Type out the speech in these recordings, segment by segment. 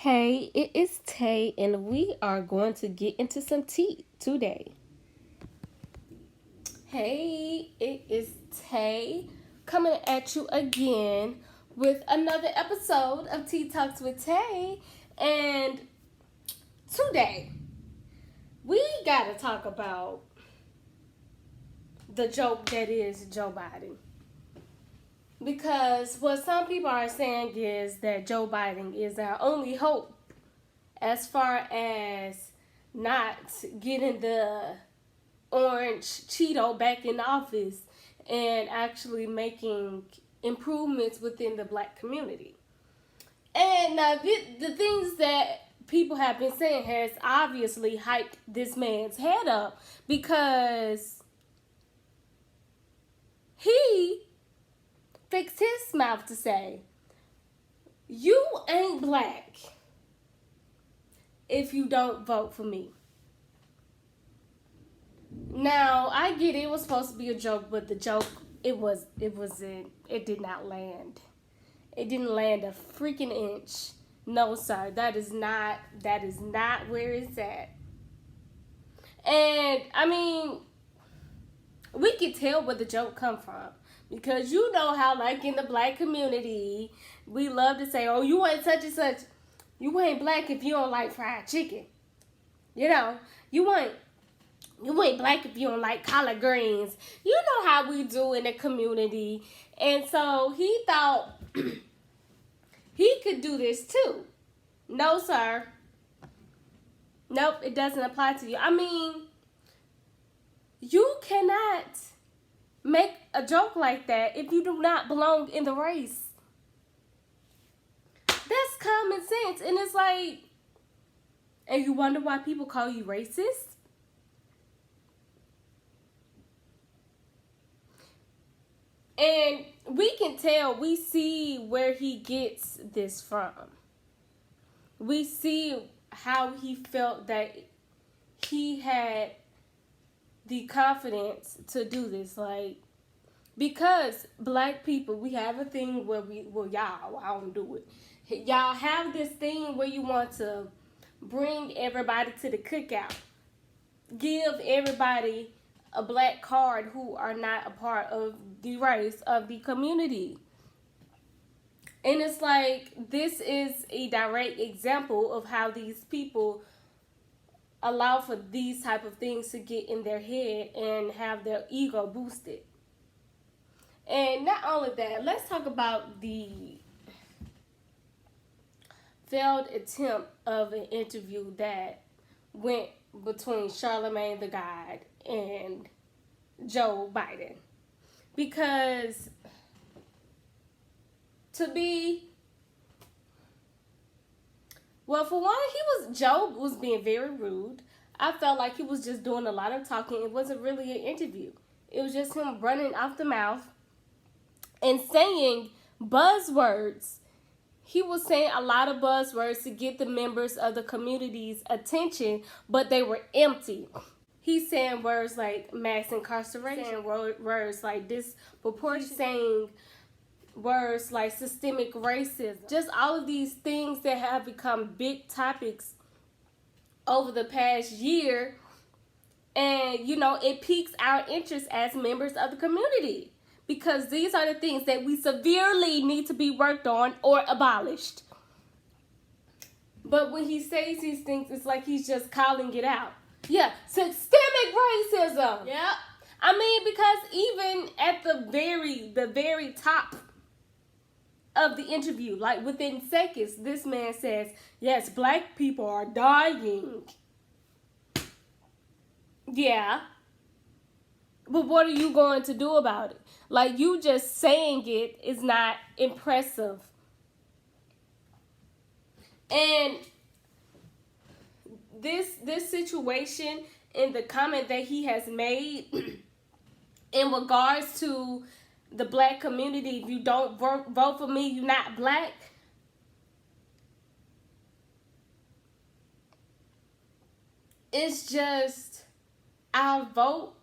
Hey, it is Tay, and we are going to get into some tea today. Hey, it is Tay coming at you again with another episode of Tea Talks with Tay. And today, we got to talk about the joke that is Joe Biden. Because what some people are saying is that Joe Biden is our only hope as far as not getting the orange Cheeto back in office and actually making improvements within the black community. And the things that people have been saying has obviously hyped this man's head up because he fixed his mouth to say, "You ain't black if you don't vote for me." Now, I get it was supposed to be a joke, but the joke it did not land. It didn't land a freaking inch. No, sir. That is not where it's at. And I mean, we could tell where the joke come from. Because you know how, like, in the black community, we love to say, "Oh, you ain't such and such. You ain't black if you don't like fried chicken." You know, you ain't black if you don't like collard greens. You know how we do in the community. And so he thought he could do this too. No, sir. Nope, it doesn't apply to you. I mean, you cannot make a joke like that if you do not belong in the race. That's common sense. And it's like, and you wonder why people call you racist? And we can tell, we see where he gets this from. We see how he felt that he had the confidence to do this. Like, because black people, we have a thing where y'all, I don't do it. Y'all have this thing where you want to bring everybody to the cookout. Give everybody a black card who are not a part of the race of the community. And it's like, this is a direct example of how these people allow for these type of things to get in their head and have their ego boosted. And not only that, let's talk about the failed attempt of an interview that went between Charlemagne the God and Joe Biden. Because for one, Joe was being very rude. I felt like he was just doing a lot of talking. It wasn't really an interview. It was just him running off the mouth and saying buzzwords. He was saying a lot of buzzwords to get the members of the community's attention, but they were empty. He's saying words like mass incarceration, saying words like disproportionate, saying words like systemic racism. Just all of these things that have become big topics over the past year. And, you know, it piques our interest as members of the community. Because these are the things that we severely need to be worked on or abolished. But when he says these things, it's like he's just calling it out. Yeah, systemic racism. Yeah. I mean, because even at the very top of the interview, like within seconds, this man says, "Yes, black people are dying." Yeah. But what are you going to do about it? Like, you just saying it is not impressive. And this situation in the comment that he has made in regards to the black community, if you don't vote for me, you're not black. It's just, our vote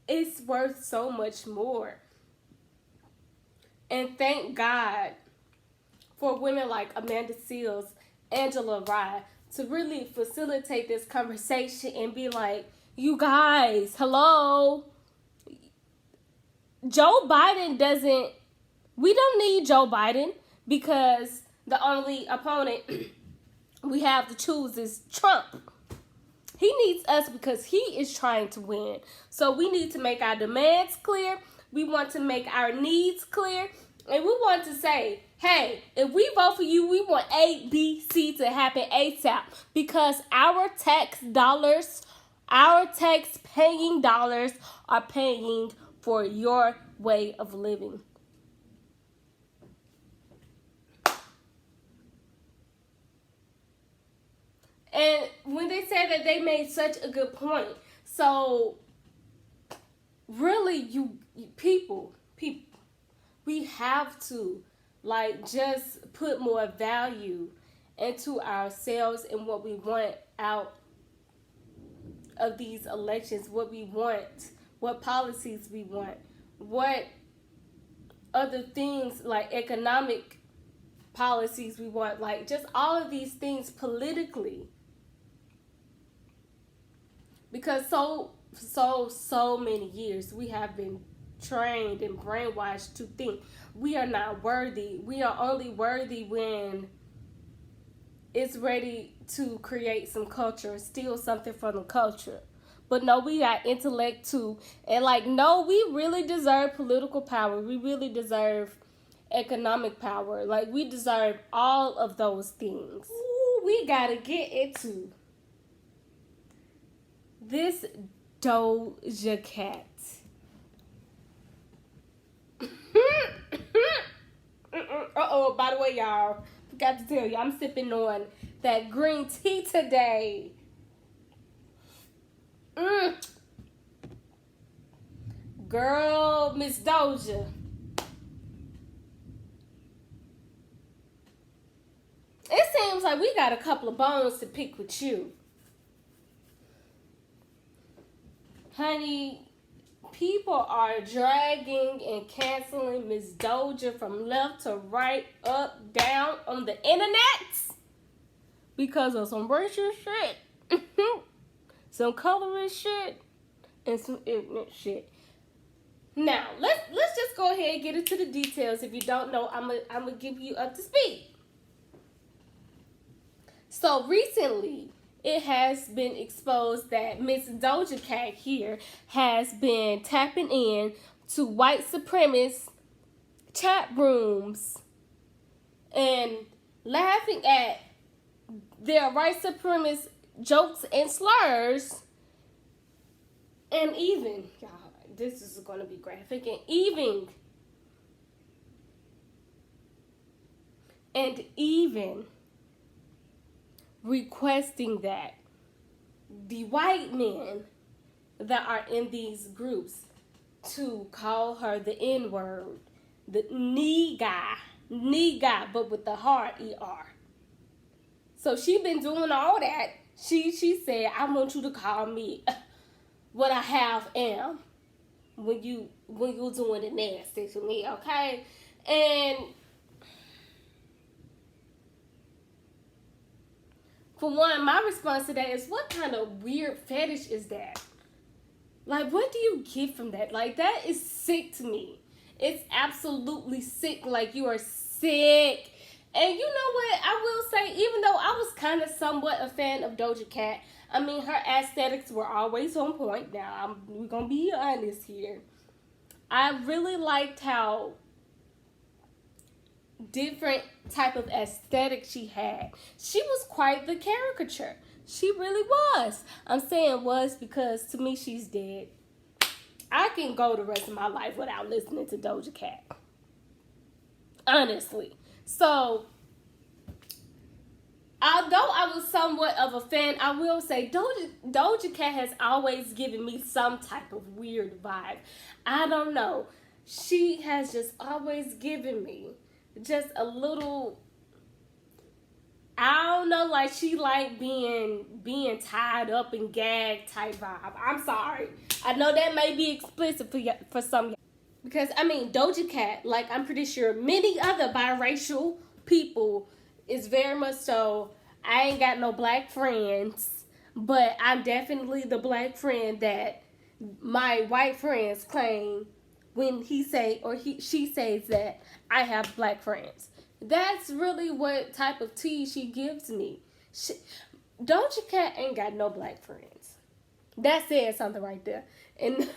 is worth so much more. And thank God for women like Amanda Seals, Angela Rye, to really facilitate this conversation and be like, you guys, hello. Joe Biden doesn't, we don't need Joe Biden because the only opponent we have to choose is Trump. He needs us because he is trying to win. So we need to make our demands clear. We want to make our needs clear. And we want to say, hey, if we vote for you, we want A, B, C to happen ASAP. Because our tax dollars, our tax paying dollars are paying for your way of living. And when they said that, they made such a good point. So, really, you people, we have to, like, just put more value into ourselves and what we want out of these elections, what we want, what policies we want, what other things like economic policies we want, like just all of these things politically. Because so many years we have been trained and brainwashed to think we are not worthy. We are only worthy when it's ready to create some culture, steal something from the culture. But no, we got intellect too. And like, no, we really deserve political power. We really deserve economic power. Like, we deserve all of those things. Ooh, we gotta get into this Doja Cat. Uh-oh, by the way, y'all, forgot to tell you, I'm sipping on that green tea today. Girl, Miss Doja. It seems like we got a couple of bones to pick with you. Honey, people are dragging and canceling Miss Doja from left to right, up, down on the internet because of some racist shit, some colorist shit, and some ignorant shit. Now, let's just go ahead and get into the details. If you don't know, I'm gonna give you up to speed. So recently, it has been exposed that Miss Doja Cat here has been tapping in to white supremacist chat rooms and laughing at their white supremacist jokes and slurs. And even, y'all, this is going to be graphic, and even requesting that the white men that are in these groups to call her the N-word, the nigga, but with the hard ER. So she been doing all that. She said, I want you to call me what I have am when you doing the nasty to me, okay? And for one, my response to that is, what kind of weird fetish is that? Like, what do you get from that? Like, that is sick to me. It's absolutely sick. Like, you are sick. And you know what? I will say, even though I was kind of somewhat a fan of Doja Cat, I mean, her aesthetics were always on point. Now, we're going to be honest here. I really liked how different type of aesthetic she had. She was quite the caricature. She really was. I'm saying was because to me she's dead. I can go the rest of my life without listening to Doja Cat. Honestly. So, although I was somewhat of a fan, I will say Doja Cat has always given me some type of weird vibe. I don't know. She has just always given me just a little, I don't know, like she like being tied up and gagged type vibe. I'm sorry. I know that may be explicit for some, because I mean Doja Cat, like I'm pretty sure many other biracial people is very much so, I ain't got no black friends, but I'm definitely the black friend that my white friends claim when he say or she says that I have black friends. That's really what type of tea she gives me. Doja Cat ain't got no black friends. That said something right there. And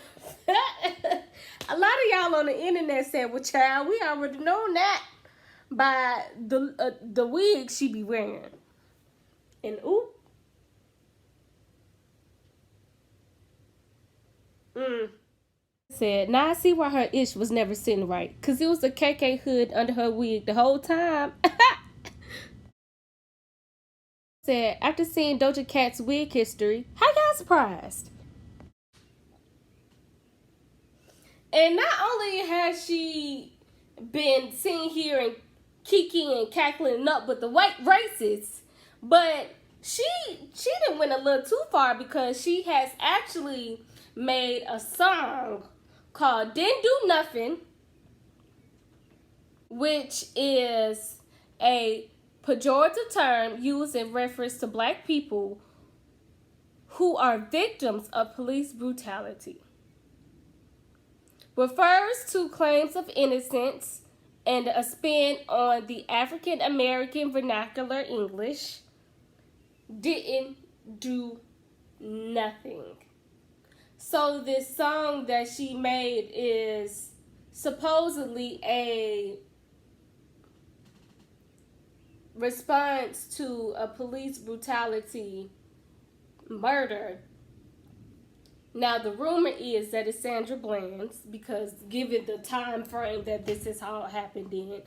a lot of y'all on the internet said, "Well, child, we already know that by the wig she be wearing." And oop, said, "Now I see why her ish was never sitting right, cause it was a KK hood under her wig the whole time." Said, after seeing Doja Cat's wig history, how y'all surprised? And not only has she been seen here and kiki and cackling up with the white racists, but she didn't went a little too far because she has actually made a song called "Didn't Do Nothing," which is a pejorative term used in reference to black people who are victims of police brutality. Refers to claims of innocence and a spin on the African American vernacular English. Didn't do nothing. So this song that she made is supposedly a response to a police brutality murder. Now the rumor is that it's Sandra Bland's, because given the time frame that this has all happened in,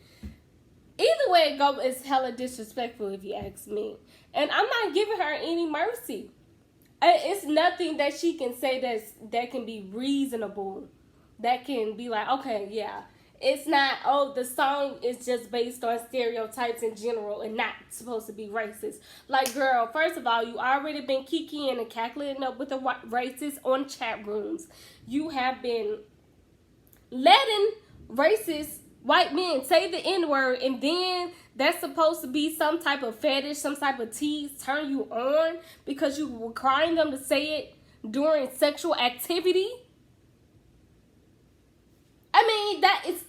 either way it go, it's hella disrespectful if you ask me. And I'm not giving her any mercy. It's nothing that she can say that can be reasonable, that can be like, okay, yeah. It's not, oh, the song is just based on stereotypes in general and not supposed to be racist. Like, girl, first of all, you already been kikiing and cackling up with the racists on chat rooms. You have been letting racist white men say the N-word, and then that's supposed to be some type of fetish, some type of tease, turn you on because you were requiring them to say it during sexual activity. I mean, that is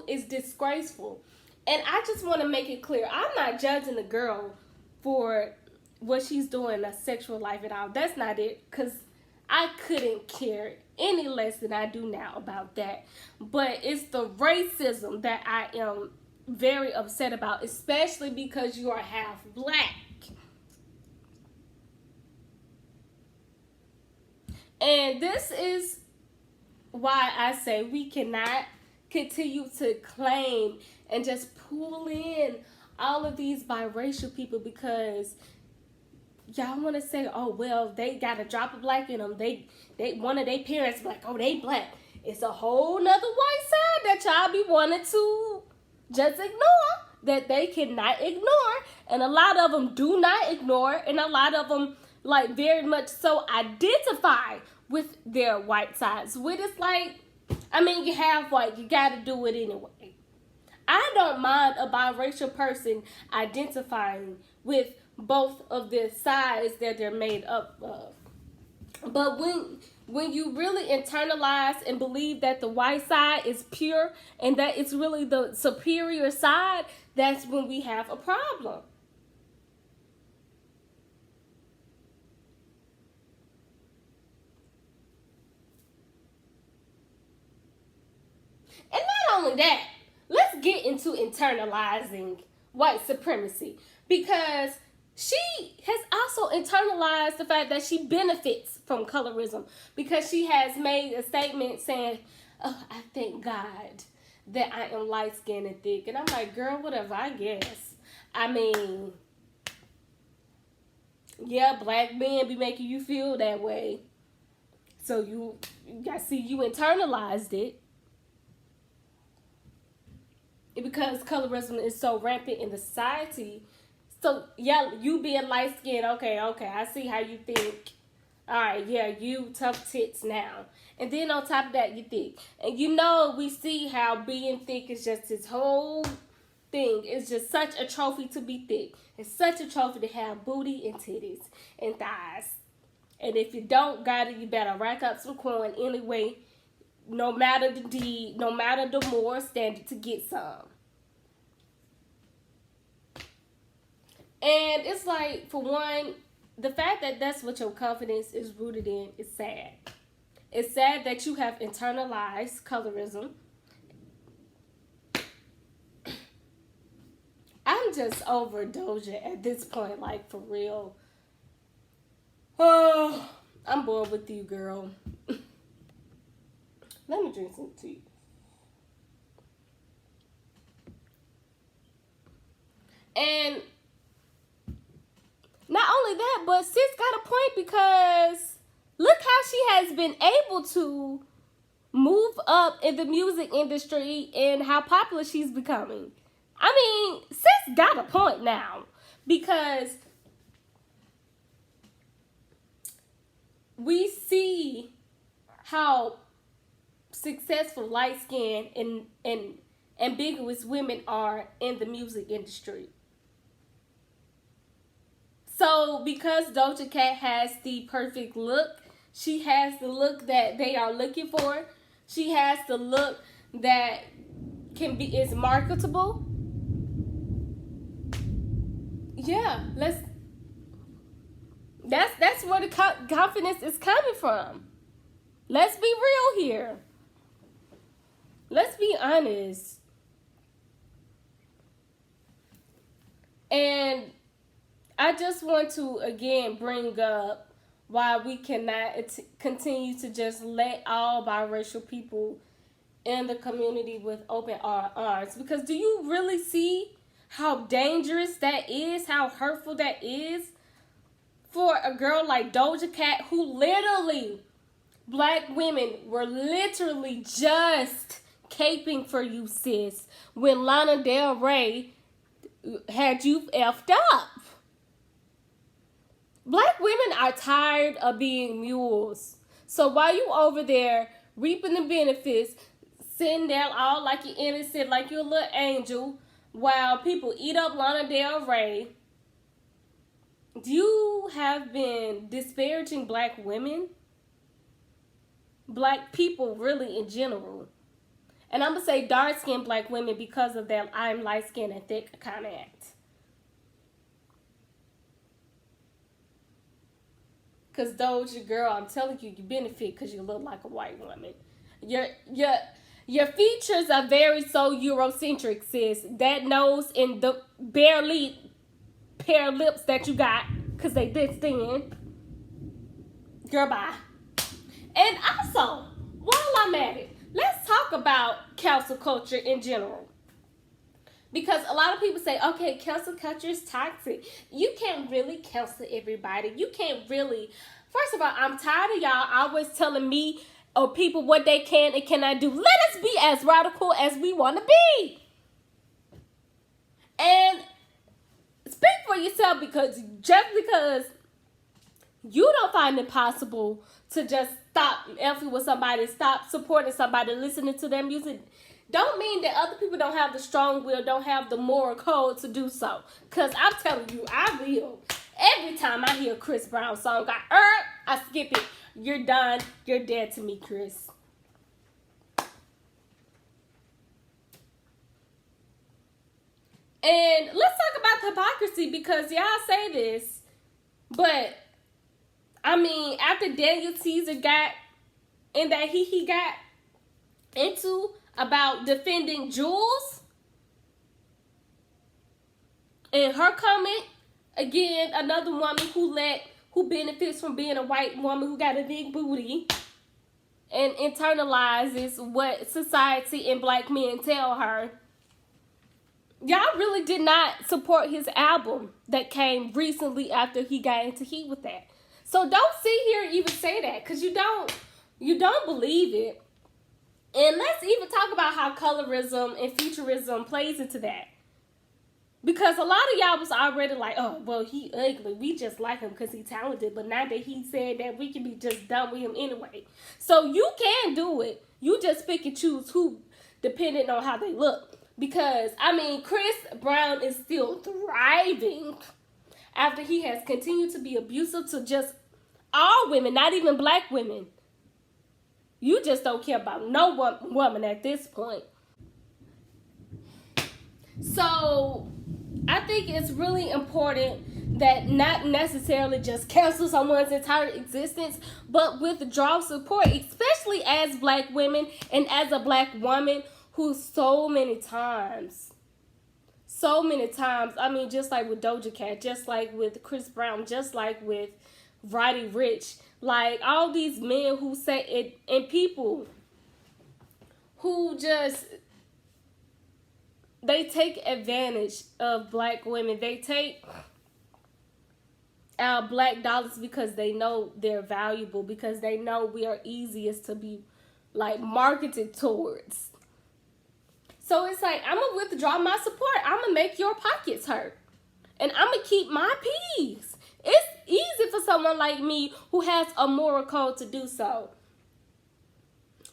it's disgraceful. And I just want to make it clear, I'm not judging the girl for what she's doing in a sexual life at all. That's not it, because I couldn't care any less than I do now about that. But it's the racism that I am very upset about, especially because you are half black. And this is why I say we cannot continue to claim and just pull in all of these biracial people, because y'all want to say, oh, well, they got a drop of black in them. They one of their parents like, oh, they black. It's a whole nother white side that y'all be wanting to just ignore, that they cannot ignore. And a lot of them do not ignore, and a lot of them, like, very much so identify with their white sides. With it's like, I mean, you have white, you gotta do it anyway. I don't mind a biracial person identifying with both of the sides that they're made up of. But when you really internalize and believe that the white side is pure and that it's really the superior side, that's when we have a problem. And not only that, let's get into internalizing white supremacy, because she has also internalized the fact that she benefits from colorism, because she has made a statement saying, oh, I thank God that I am light skinned and thick. And I'm like, girl, whatever, I guess. I mean, yeah, black men be making you feel that way. So I see you internalized it. Because colorism is so rampant in the society. So, yeah, you being light skinned, okay, I see how you think. All right, yeah, you tough tits now. And then on top of that, you thick. And you know, we see how being thick is just this whole thing. It's just such a trophy to be thick. It's such a trophy to have booty and titties and thighs. And if you don't got it, you better rack up some coin anyway. No matter the deed, no matter the moral standard to get some. And it's like, for one, the fact that that's what your confidence is rooted in is sad. It's sad that you have internalized colorism. I'm just over Doja at this point, like, for real. Oh, I'm bored with you, girl. Let me drink some tea. And not only that, but sis got a point, because look how she has been able to move up in the music industry and how popular she's becoming. I mean, sis got a point now, because we see how successful, light-skinned, and ambiguous women are in the music industry. So because Doja Cat has the perfect look, she has the look that they are looking for. She has the look that is marketable. Yeah, that's where the confidence is coming from. Let's be real here. Let's be honest. And I just want to again bring up why we cannot continue to just let all biracial people in the community with open arms. Because do you really see how dangerous that is? How hurtful that is for a girl like Doja Cat, who literally, black women were literally just caping for you, sis, when Lana Del Rey had you effed up. Black women are tired of being mules. So while you over there reaping the benefits, sitting there all like you're innocent, like you're a little angel, while people eat up Lana Del Rey, you have been disparaging black women, black people really in general. And I'm going to say dark-skinned black women because of that I'm light-skinned and thick kind of act. Because Doja, girl, I'm telling you, you benefit because you look like a white woman. Your features are very so Eurocentric, sis. That nose and the barely pair of lips that you got, because they this thin. Girl, bye. And also, while I'm at it, let's talk about cancel culture in general. Because a lot of people say, okay, cancel culture is toxic. You can't really cancel everybody. You can't really. First of all, I'm tired of y'all always telling me or people what they can and cannot do. Let us be as radical as we want to be. And speak for yourself, because just because you don't find it possible to just stop effing with somebody, stop supporting somebody, listening to their music, don't mean that other people don't have the strong will, don't have the moral code to do so. Because I'm telling you, I will. Every time I hear a Chris Brown song, I skip it. You're done. You're dead to me, Chris. And let's talk about the hypocrisy, because y'all say this, but I mean, after Daniel Caesar got in that he got into about defending Jules, and her comment, again, another woman who benefits from being a white woman who got a big booty and internalizes what society and black men tell her. Y'all really did not support his album that came recently after he got into heat with that. So don't sit here and even say that, because you don't believe it. And let's even talk about how colorism and futurism plays into that. Because a lot of y'all was already like, oh, well, he ugly. We just like him because he's talented. But now that he said that, we can be just done with him anyway. So you can do it. You just pick and choose who, depending on how they look. Because, I mean, Chris Brown is still thriving after he has continued to be abusive to just all women, not even black women. You just don't care about no woman at this point. So, I think it's really important that not necessarily just cancel someone's entire existence, but withdraw support, especially as black women and as a black woman who so many times, I mean, just like with Doja Cat, just like with Chris Brown, just like with Roddy Ricch, like all these men who say it, and people who just, they take advantage of black women. They take our black dollars because they know they're valuable, because they know we are easiest to be like marketed towards. So it's like, I'm gonna withdraw my support. I'm gonna make your pockets hurt, and I'm gonna keep my peace. It's easy for someone like me who has a moral code to do so,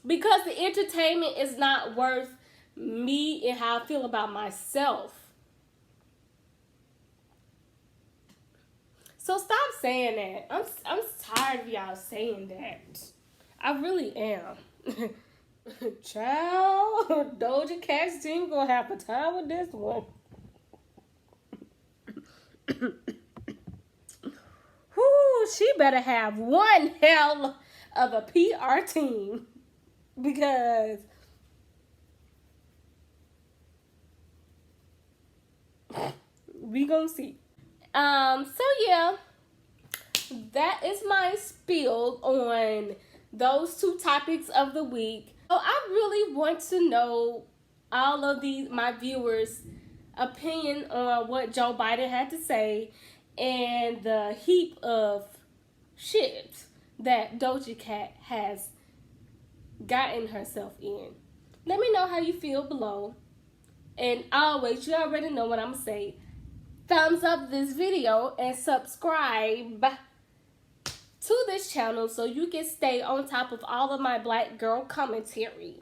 because the entertainment is not worth me and how I feel about myself. So stop saying that. I'm tired of y'all saying that. I really am. Child, Doja Cat's team gonna have a time with this one. Whoo, she better have one hell of a PR team, because we gonna see. So yeah, that is my spiel on those two topics of the week. So I really want to know all of my viewers' opinion on what Joe Biden had to say and the heap of shit that Doja Cat has gotten herself in. Let me know how you feel below. And always, you already know what I'm gonna say. Thumbs up this video and subscribe to this channel so you can stay on top of all of my black girl commentary.